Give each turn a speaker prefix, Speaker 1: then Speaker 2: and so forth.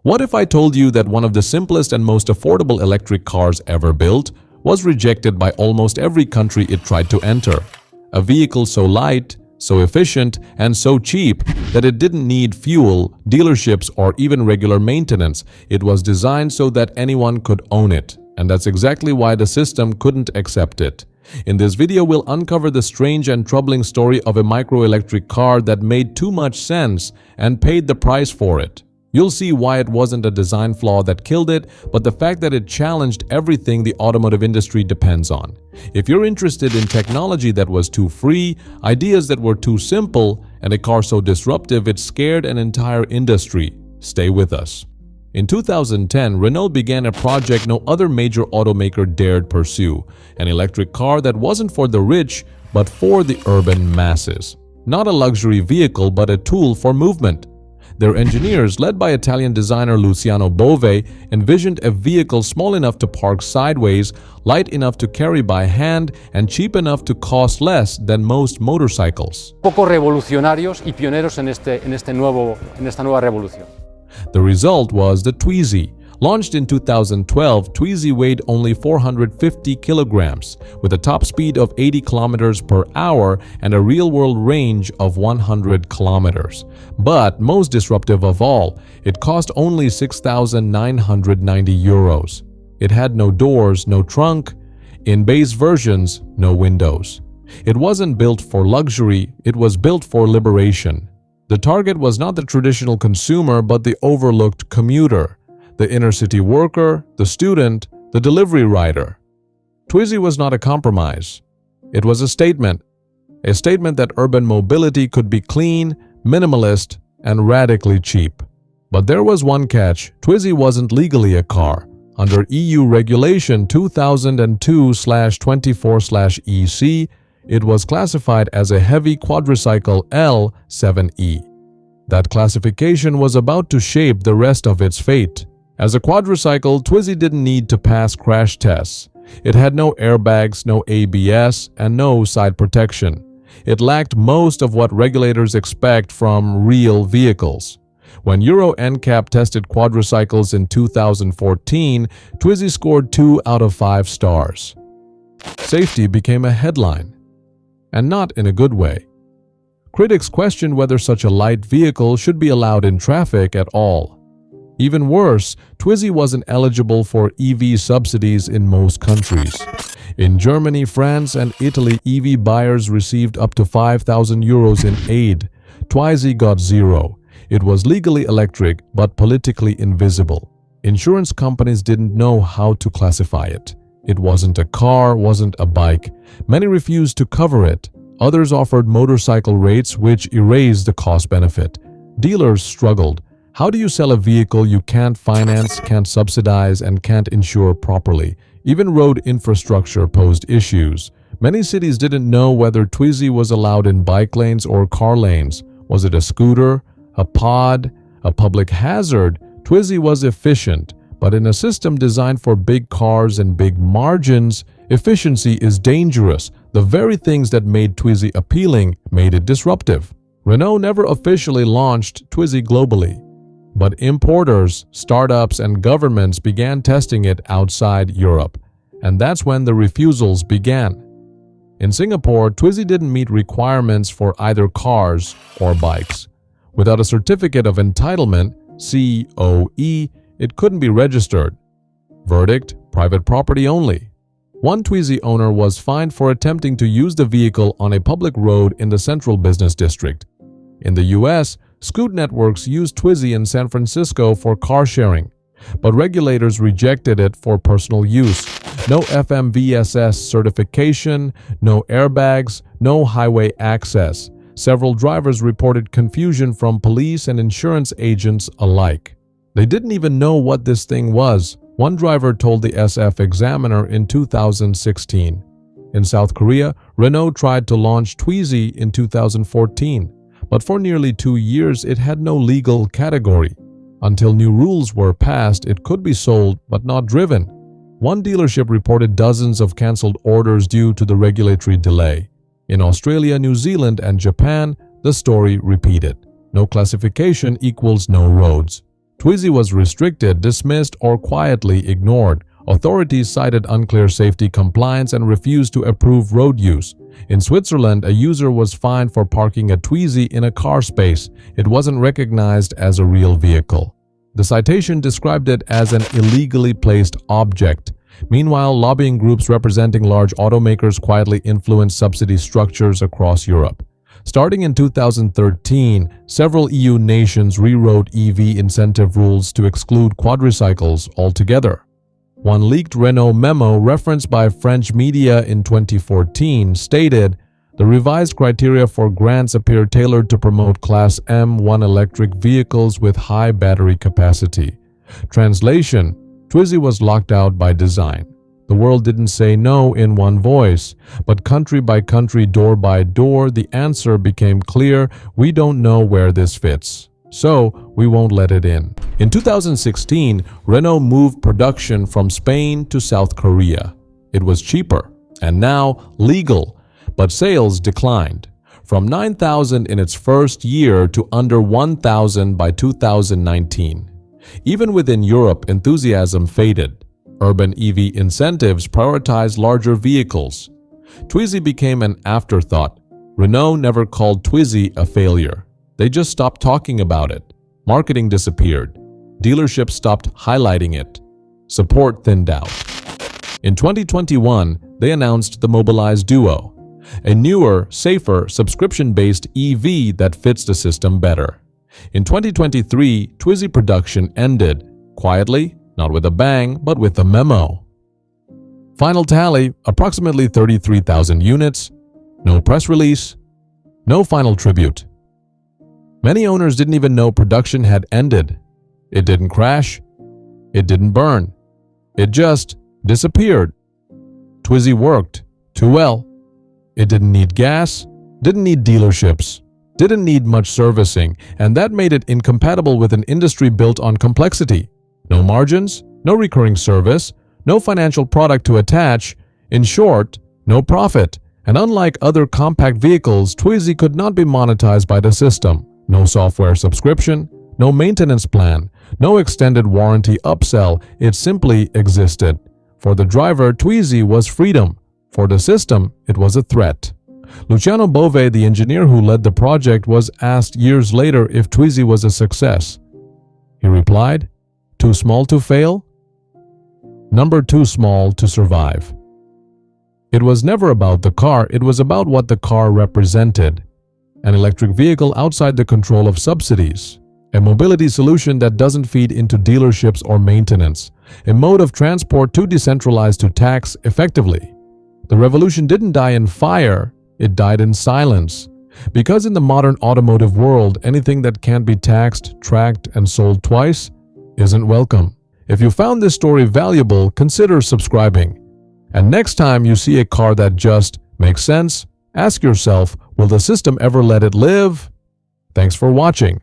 Speaker 1: What if I told you that one of the simplest and most affordable electric cars ever built was rejected by almost every country it tried to enter? A vehicle so light, so efficient, and so cheap that it didn't need fuel, dealerships, or even regular maintenance. It was designed so that anyone could own it, and that's exactly why the system couldn't accept it. In this video, we'll uncover the strange and troubling story of a microelectric car that made too much sense and paid the price for it. You'll see why it wasn't a design flaw that killed it, but the fact that it challenged everything the automotive industry depends on. If you're interested in technology that was too free, ideas that were too simple, and a car so disruptive it scared an entire industry, stay with us. In 2010, Renault began a project no other major automaker dared pursue, an electric car that wasn't for the rich, but for the urban masses. Not a luxury vehicle, but a tool for movement. Their engineers, led by Italian designer Luciano Bove, envisioned a vehicle small enough to park sideways, light enough to carry by hand, and cheap enough to cost less than most motorcycles.
Speaker 2: Poco revolucionarios y pioneros en esta nueva revolución.
Speaker 1: The result was the Twizy. Launched in 2012, Twizy weighed only 450 kilograms, with a top speed of 80 kilometers per hour and a real-world range of 100 kilometers. But most disruptive of all, it cost only 6,990 euros. It had no doors, no trunk. In base versions, no windows. It wasn't built for luxury, it was built for liberation. The target was not the traditional consumer, but the overlooked commuter. The inner-city worker, the student, the delivery rider. Twizy was not a compromise. It was a statement that urban mobility could be clean, minimalist, and radically cheap. But there was one catch: Twizy wasn't legally a car. Under EU Regulation 2002/24/EC, it was classified as a heavy quadricycle L7E. That classification was about to shape the rest of its fate. As a quadricycle, Twizy didn't need to pass crash tests. It had no airbags, no ABS, and no side protection. It lacked most of what regulators expect from real vehicles. When Euro NCAP tested quadricycles in 2014, Twizy scored 2 out of 5 stars. Safety became a headline, and not in a good way. Critics questioned whether such a light vehicle should be allowed in traffic at all. Even worse, Twizy wasn't eligible for EV subsidies in most countries. In Germany, France, and Italy, EV buyers received up to 5,000 euros in aid. Twizy got 0. It was legally electric, but politically invisible. Insurance companies didn't know how to classify it. It wasn't a car, wasn't a bike. Many refused to cover it. Others offered motorcycle rates which erased the cost-benefit. Dealers struggled. How do you sell a vehicle you can't finance, can't subsidize, and can't insure properly? Even road infrastructure posed issues. Many cities didn't know whether Twizy was allowed in bike lanes or car lanes. Was it a scooter, a pod, a public hazard? Twizy was efficient, but in a system designed for big cars and big margins, efficiency is dangerous. The very things that made Twizy appealing made it disruptive. Renault never officially launched Twizy globally. But importers, startups, and governments began testing it outside Europe, and that's when the refusals began. In Singapore, Twizy didn't meet requirements for either cars or bikes. Without a certificate of entitlement, COE, it couldn't be registered. Verdict: private property only. One Twizy owner was fined for attempting to use the vehicle on a public road in the central business district. In the US, Scoot networks used Twizy in San Francisco for car sharing, but regulators rejected it for personal use. No FMVSS certification, no airbags, no highway access. Several drivers reported confusion from police and insurance agents alike. They didn't even know what this thing was. One driver told the SF Examiner in 2016. In South Korea, Renault tried to launch Twizy in 2014. But for nearly 2 years, it had no legal category. Until new rules were passed, it could be sold but not driven. One dealership reported dozens of cancelled orders due to the regulatory delay. In Australia, New Zealand, and Japan, the story repeated. No classification equals no roads. Twizy was restricted, dismissed, or quietly ignored. Authorities cited unclear safety compliance and refused to approve road use. In Switzerland, a user was fined for parking a Twizy in a car space. It wasn't recognized as a real vehicle. The citation described it as an illegally placed object. Meanwhile, lobbying groups representing large automakers quietly influenced subsidy structures across Europe. Starting in 2013, several EU nations rewrote EV incentive rules to exclude quadricycles altogether. One leaked Renault memo referenced by French media in 2014 stated, "The revised criteria for grants appear tailored to promote Class M1 electric vehicles with high battery capacity." Translation: Twizy was locked out by design. The world didn't say no in one voice, but country by country, door by door, the answer became clear: we don't know where this fits, so we won't let it in. In 2016, Renault moved production from Spain to South Korea. It was cheaper and now legal, but sales declined from 9,000 in its first year to under 1,000 by 2019. Even within Europe, enthusiasm faded. Urban EV incentives prioritized larger vehicles. Twizy became an afterthought. Renault never called Twizy a failure. They just stopped talking about it. Marketing disappeared. Dealerships stopped highlighting it. Support thinned out. In 2021, they announced the Mobilize Duo, a newer, safer, subscription-based EV that fits the system better. In 2023, Twizy production ended, quietly, not with a bang, but with a memo. Final tally, approximately 33,000 units, no press release, no final tribute. Many owners didn't even know production had ended. It didn't crash. It didn't burn. It just disappeared. Twizy worked too well. It didn't need gas, didn't need dealerships, didn't need much servicing, and that made it incompatible with an industry built on complexity. No margins, no recurring service, no financial product to attach. In short, no profit. And unlike other compact vehicles, Twizy could not be monetized by the system. No software subscription, no maintenance plan, no extended warranty upsell. It simply existed. For the driver, Twizy was freedom. For the system, it was a threat. Luciano Bove, the engineer who led the project, was asked years later if Twizy was a success. He replied, "Too small to fail? Number too small to survive." It was never about the car, it was about what the car represented. An electric vehicle outside the control of subsidies. A mobility solution that doesn't feed into dealerships or maintenance. A mode of transport too decentralized to tax effectively. The revolution didn't die in fire, it died in silence. Because in the modern automotive world, anything that can't be taxed, tracked, and sold twice isn't welcome. If you found this story valuable, consider subscribing. And next time you see a car that just makes sense, ask yourself, will the system ever let it live? Thanks for watching.